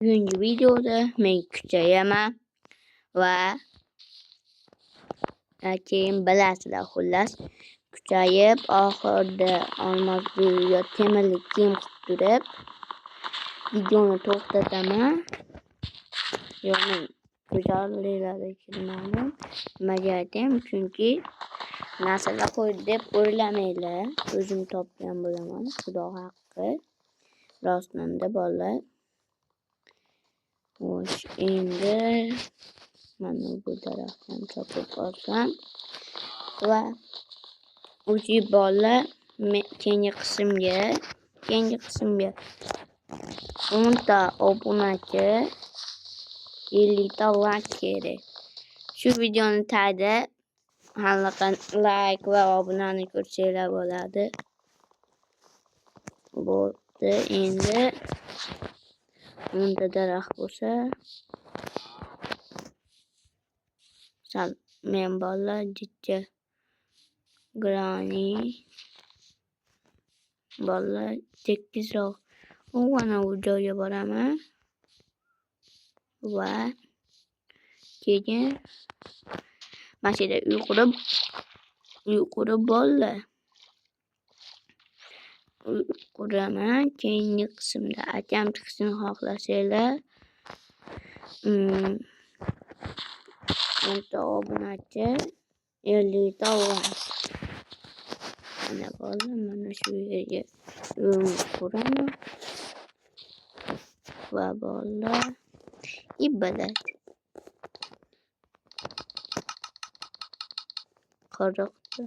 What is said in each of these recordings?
Bugungi videoda men kuchayaman va keyin bilasizlar, xullas kuchayib oxirida olmos yo temirlik kiyim qilib turib videoni to'xtataman. Ya'ni ko'zarlilarga kirmadim. Nimaga aytayim? Chunki narsalar qo'ydi deb o'ylamanglar. O'zim topgan bo'laman, xudo haqqi. Rostmanda bolalar. Xo'sh, endi mana bu daraxtdan chopib olsam va uchi bolalar keyingi qismga 10 ta obunachi 50 ta like kerak. Shu videoni tagida like va obunani ko'rsanglar bo'ladi. Bo'pti, endi 10 ta daraxt bo'lsa men bolalar jicha Granny bolalar tekisroq mana bu joyga boraman va keyin mana shu yerda uyquri bolalar quraman. Keyingi qismda akam chiqishini xohlasanglar 10 ta obunachi 50 ta like. Mana bolalar, mana shu yerga quraman va bolalar ibadat qirqdi.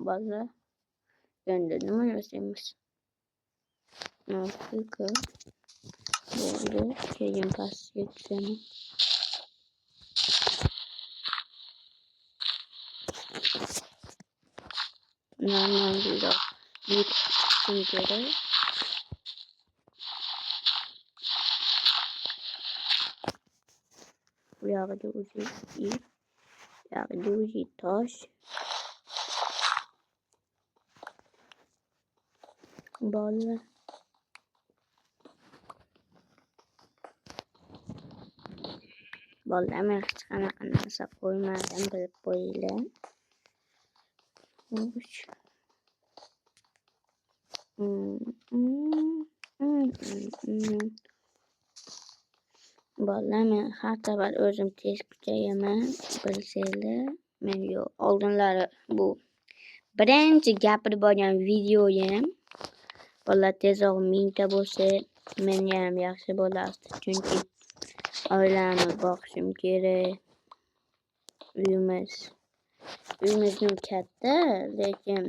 Bolalar endi nima yasaymiz? Afrika bo'ldi. Keyin pastga tushaman. Normalroq yutishim kerak. Bu yog'ida o'zi tosh. Bolalar men hech qanaqa narsa qo'ymadim, bilib qo'yinglar. Bolalar, men har safar o'zim tez kuchayaman, bilsanglar. Men oldinlari bu birinchi gapirib olgan videoyim. Bolalar, tezroq 1000 ta bo'lsa menga ham yaxshi bo'lardi, chunki oilamni boqishim kerak. Uyimiz katta, lekin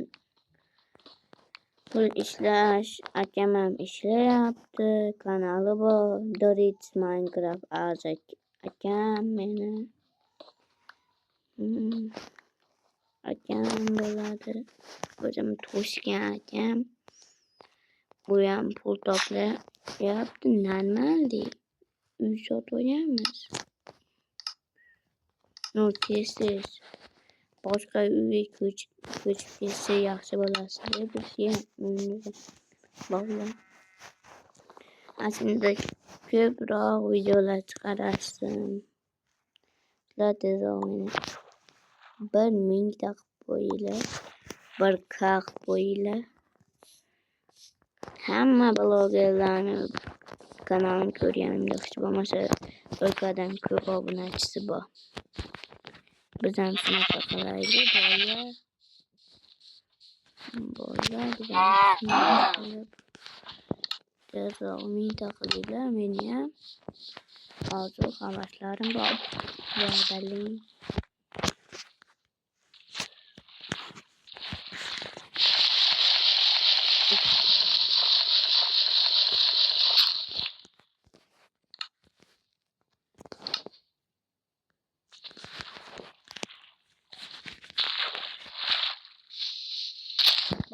pul ishlash, akam ham ishlayapti, kanali bor, Dorits Minecraft akam meni akam bo'ladi, o'zim tug'ishgan akam. Bu ham pul toplayapti, normalniy uy sotib olganmiz. Tez boshqa uyga ko'chib ketsa yaxshi bo'lasizlar, bizga bolalar. Aslida ko'proq videolar chiqarasizlar. Sizlar tezroq meni 1000 ta qilib qo'yinglar, 1K qilib qo'yinglar. Hamma blogerlarni kanalini ko'rganimda hech bo'lmasa 1Kdan ko'p obunachisi bor. Biz ham shunaqa qilaylik bolalar. Biz ham shunaqa qilib tezroq 1000 ta qilinglar. Meni ham orzu havaslarim bor. Birodarlar.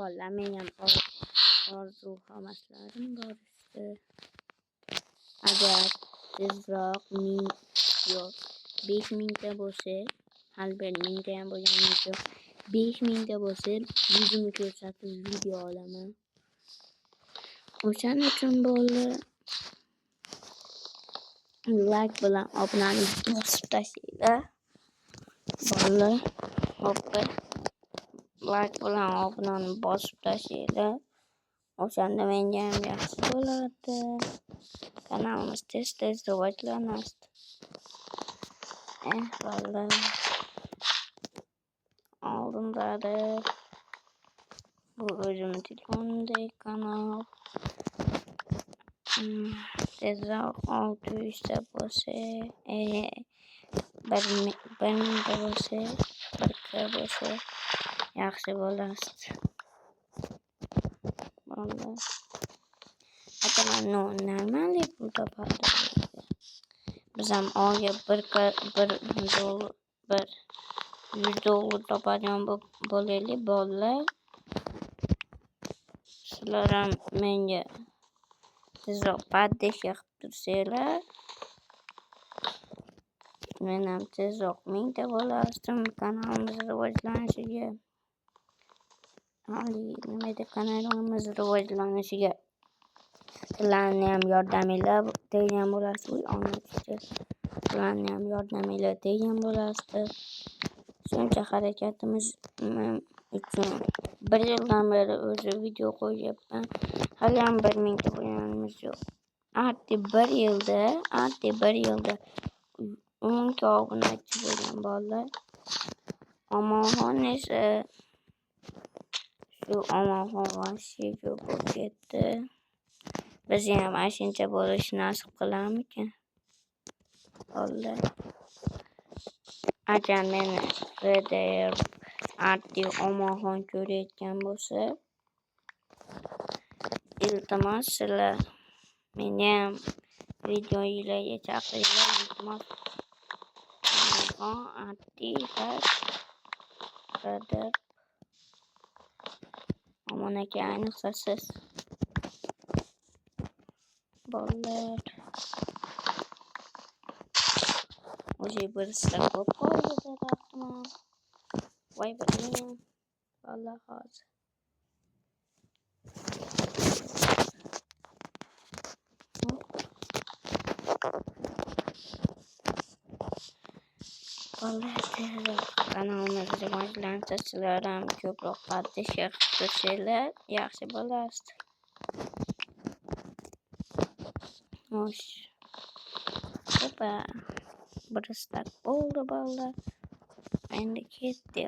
Bolalar, men ham orzu havaslarim bor. Agar tezroq 5000 ta bo'lsa, hali 1000 ta ham bo'lgani yo'q. 5000 ta bo'lsa, yuzimni ko'rsatib video olaman. O'shaning uchun bo'ldi. Like bilan obunani bosib tashlaydi. Bo'ldi. Hoppa. Like bilan obunani bosib tashlaydi. O'shanda menga ham yaxshi bo'ladi. Kanalimiz tez rivojlanadi. Bo'ldi. Oldinlari bu o'zimning telefonimdagi kanal. Tezroq 600 ta bo'lsa, 1000 ta bo'lsa, 1k bo'lsa yaxshi bo'ladi. Bo'ldi. Ataman normalniy pul topadi. Biz ham oyga 100 dollar topadigan bo'laylik bolalar. Sizlar ham menga tezroq podдержка qilib tursanglar, men ham tezroq 1000 ta bo'lasdim kanalimiz rivojlanishiga. Kanalimiz rivojlanishiga sizlarni ham yordaminglar teggan bo'lasiz. Sizlarni ham yordaminglar teggan bo'lasiz. Shuncha harakatimiz uchun 1 yildan beri o'zi video qo'yyapman. Hali ham 1000 ta bo'lganimiz yo'q. Arti 1 yilda 10 ta obunachi bo'lgan bolalar. Omonxon esa shu omonxon vashga ko'p bo'lib ketdi. Biz ham ashuncha bo'lishi nasib qilarmikan? Bolalar. Agar meni RDR Arti omonxon ko'rayotgan bo'lsa, iltimos sizlar meni ham videolarga chaqiringlar. Iltimos omonxon Arti RDR Omon aka, ayniqsa siz bolalar. O'sha birisida ko'p qoldi debman. Voy bilmayman. Vallah hozir. Bolalar, kanalimizni rivojlantirsa, sizlar ham ko'proq podдержка qilib tursanglar yaxshi bo'ladi. Xo'sh. Hoppa. Birisida bo'ldi bolalar. Endi ketdi.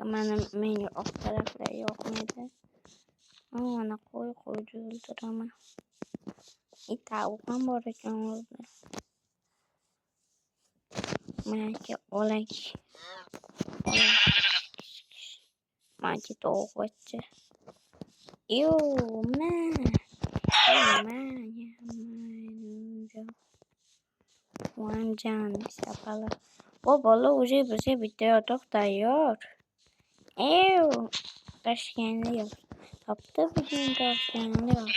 Menga oq taraflar yoqmaydi. Mana qo'y o'ldiraman. Tavuq ham bor ekan o'rda. Mana olak. Mana tovuq bachcha. Vanjan sapala. Bola уже bizga bitta yotoq tayyor. Tashkenti yo'q. Topdi bugun Toshkentni yo'q.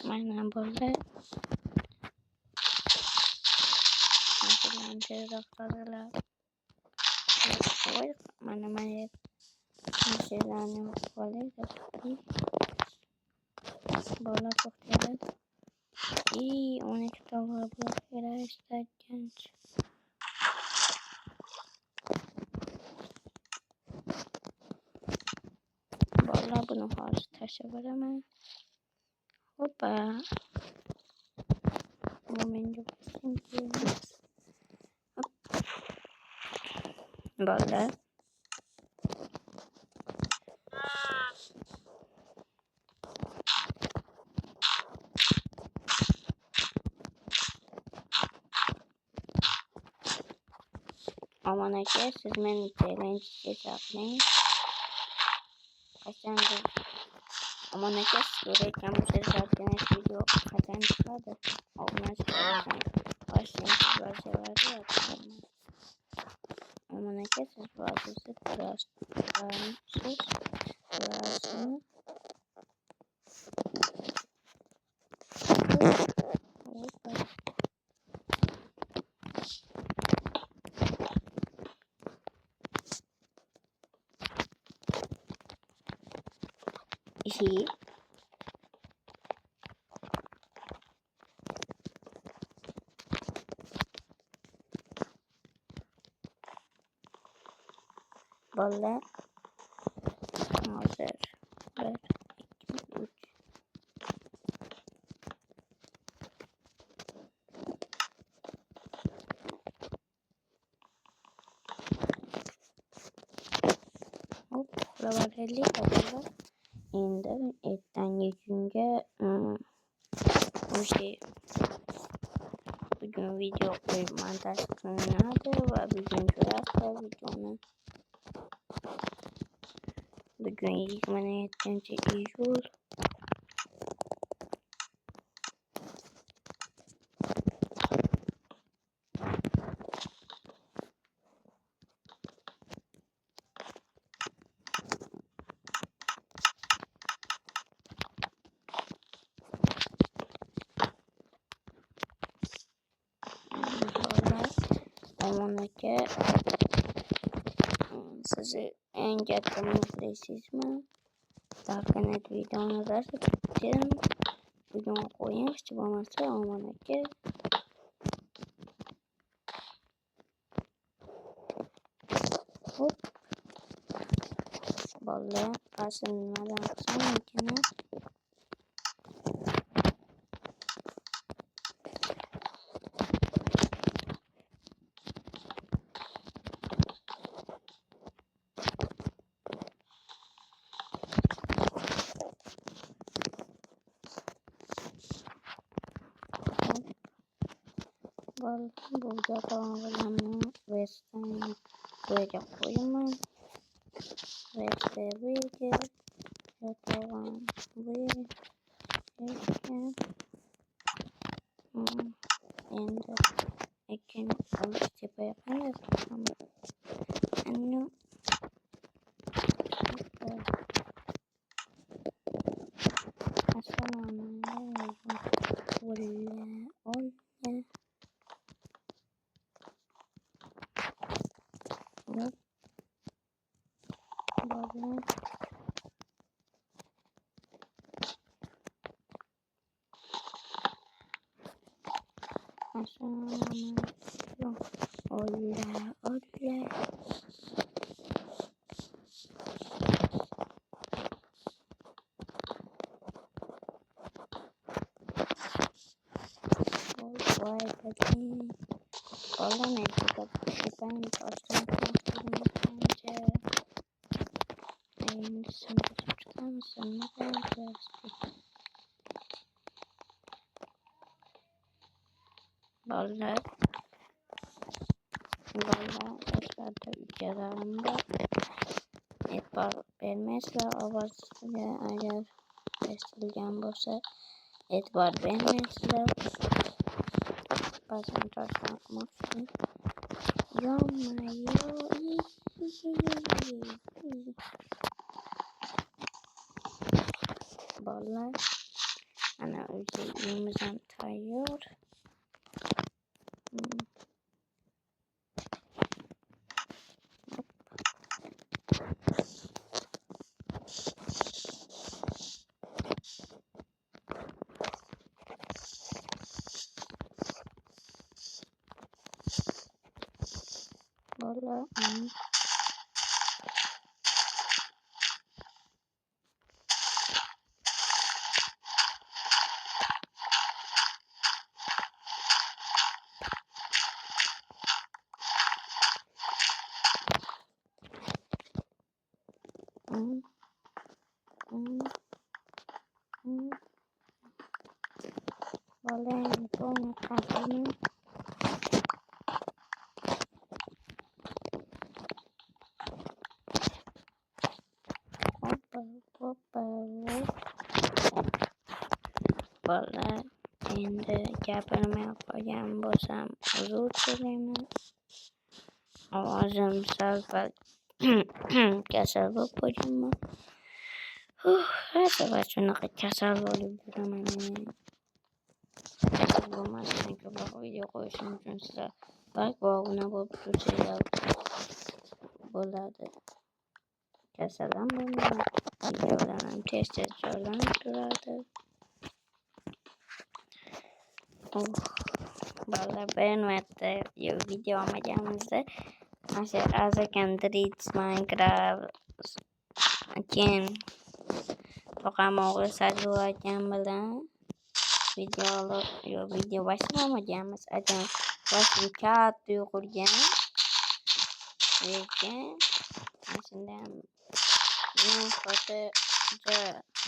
Mana bo'ldi. Tezroq mana mashinani qo'ydi. Bola to'xtadi. 12 to'g'ri blok kerak. Bola buni hozir tashlab beraman. Hoppa. Bu menga kerak. Bola. Omon aka, siz meni challenge chaqiring. Qachon Omon aka, ko'rayotgan bo'lsangiz video qachon chiqadi? Obunachi bo'lsang, Toshkent versiyalari yoqadi. Omon aka, siz vazirsiz turasiz. T. Böyle hazır. 1, 2, 3. Hop, buraları kapalı. Endi etten geçince bu şey bugün video koyup montaj kılınırdı ve bugün şurası videonu bugün 27. Eylül. Amanaki sizi en yakınlıklarısız mı? Darkanet videonu da çekeceğim. Videomu koyayım işte olmazsa amanaki. Hop. Böyle kasılmadan sonra ikine. Burada tamamlanma Western böyle koyma Western bilgi tamam bilgi and ekin oluşturup yaparız ama anne assalamualaikum olya böyle assalamualaikum olya vay bakayım. Valla ne kadar ben baştan bence sen çıkar mısın? Ne kadar valla başlarda ülkelerimde etbar vermezse avazıyla eğer bestilgen olsa etbar vermezse bazen taşlanmak yanmıyor. Valla ana özelliğimizden tayyor. Valla valla sonra kazanım. Valla endi gapirmay qo'ygan bo'lsam uzr so'rayman. Ovozim sal-pal kasal bo'lib qolganman. Har safar shunaqa kasal bo'lib yuraman. Kasal bo'lmasdan ko'proq video qo'yishim uchun sizlar like va obuna bo'lib tursanglar bo'ladi. keselim bunu. Videolarını test ediyorlar durardı. Vallahi beğenmedi video amacımızda. As I can read Minecraft again. To'qamoqli sajroatgan bilan video boshlamayapmiz. Aytamiz, boshim katta yo'qolgan. Lekin shundan men fotoga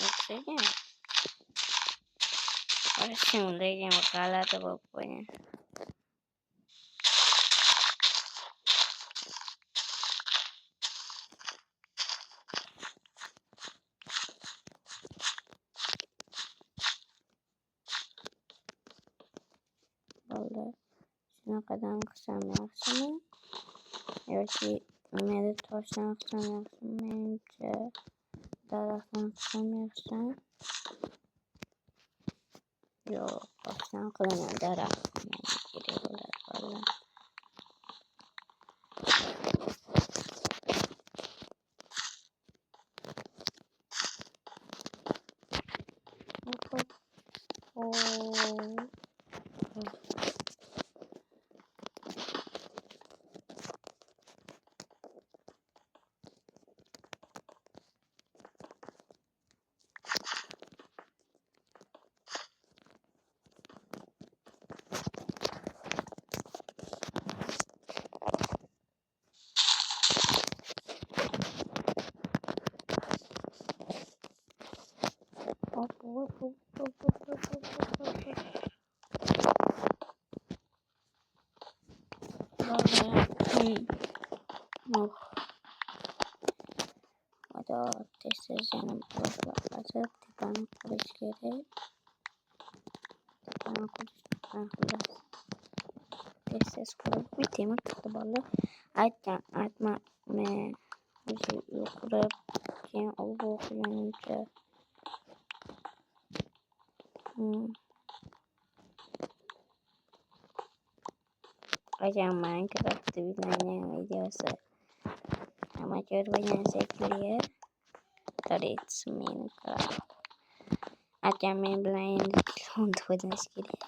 o'xshagan. Shunday g'alati bo'lib qo'ygan. Bo'ldi. Shunaqadan qilsam yaxshimi? Yoki meni toshdan qilsam yaxshimi? Menimcha daraxtdan qilsam yaxshimi? Yo'q, toshdan qilaman. Daraxt menga kerak bo'ladi vallahi. Ada testlerden başlatıp tıkanı kuruş gerek. Tıkanı kuruş testler kurup bitimi tuttu balı. Aytma me kurup keyin oldu okuyanınca. Ajan Minecraft videosu amatör sekiliyor. Tarih Minecraft. Ajan main bilan untuk o'zimiz kerak.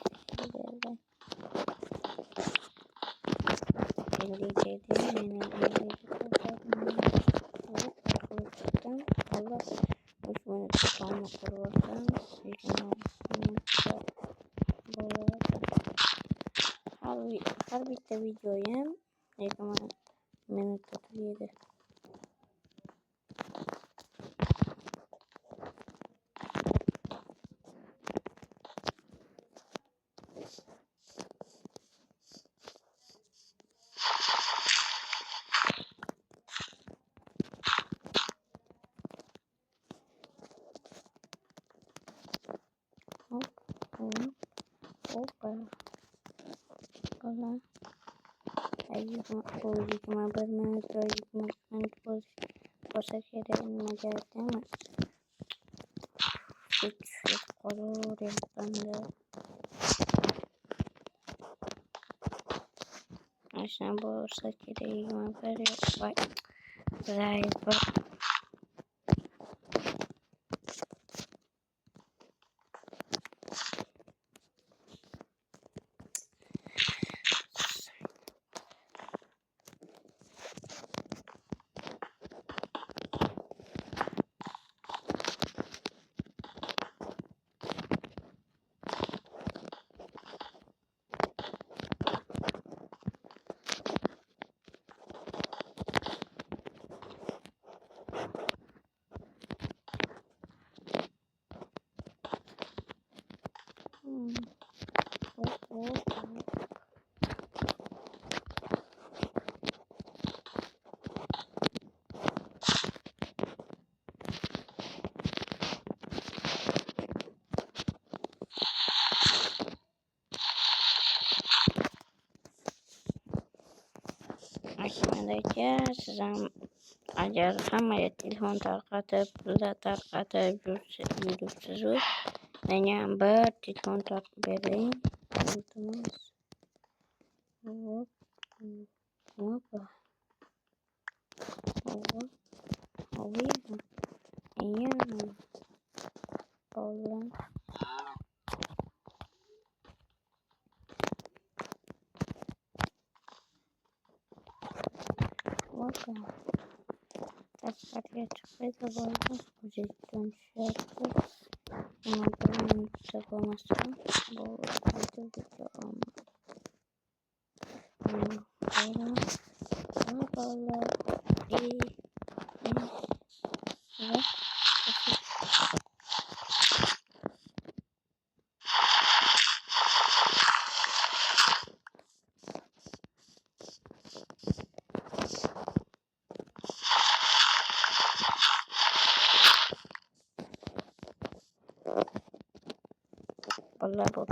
Har bitta videoyim minut tutadi. Opa. Olá. Aí hoje uma barman hoje depois você querer mudar tema. Hiç kolor yapanda. Aşağı borsa kereği var. Zayıf. Aşağıdaki sizin agar hamma telefon tarqatib, pullar tarqatib yuribsiz, menga bir telefon tarqatib bering. Iltimos. oluyor mu? İyi mi? Oğlum. Bakın. Dikkat çok da oldu. Cidden şartı. Ama ben yapamazsam bu video olmaz. Valla iyi. Evet. Valla bu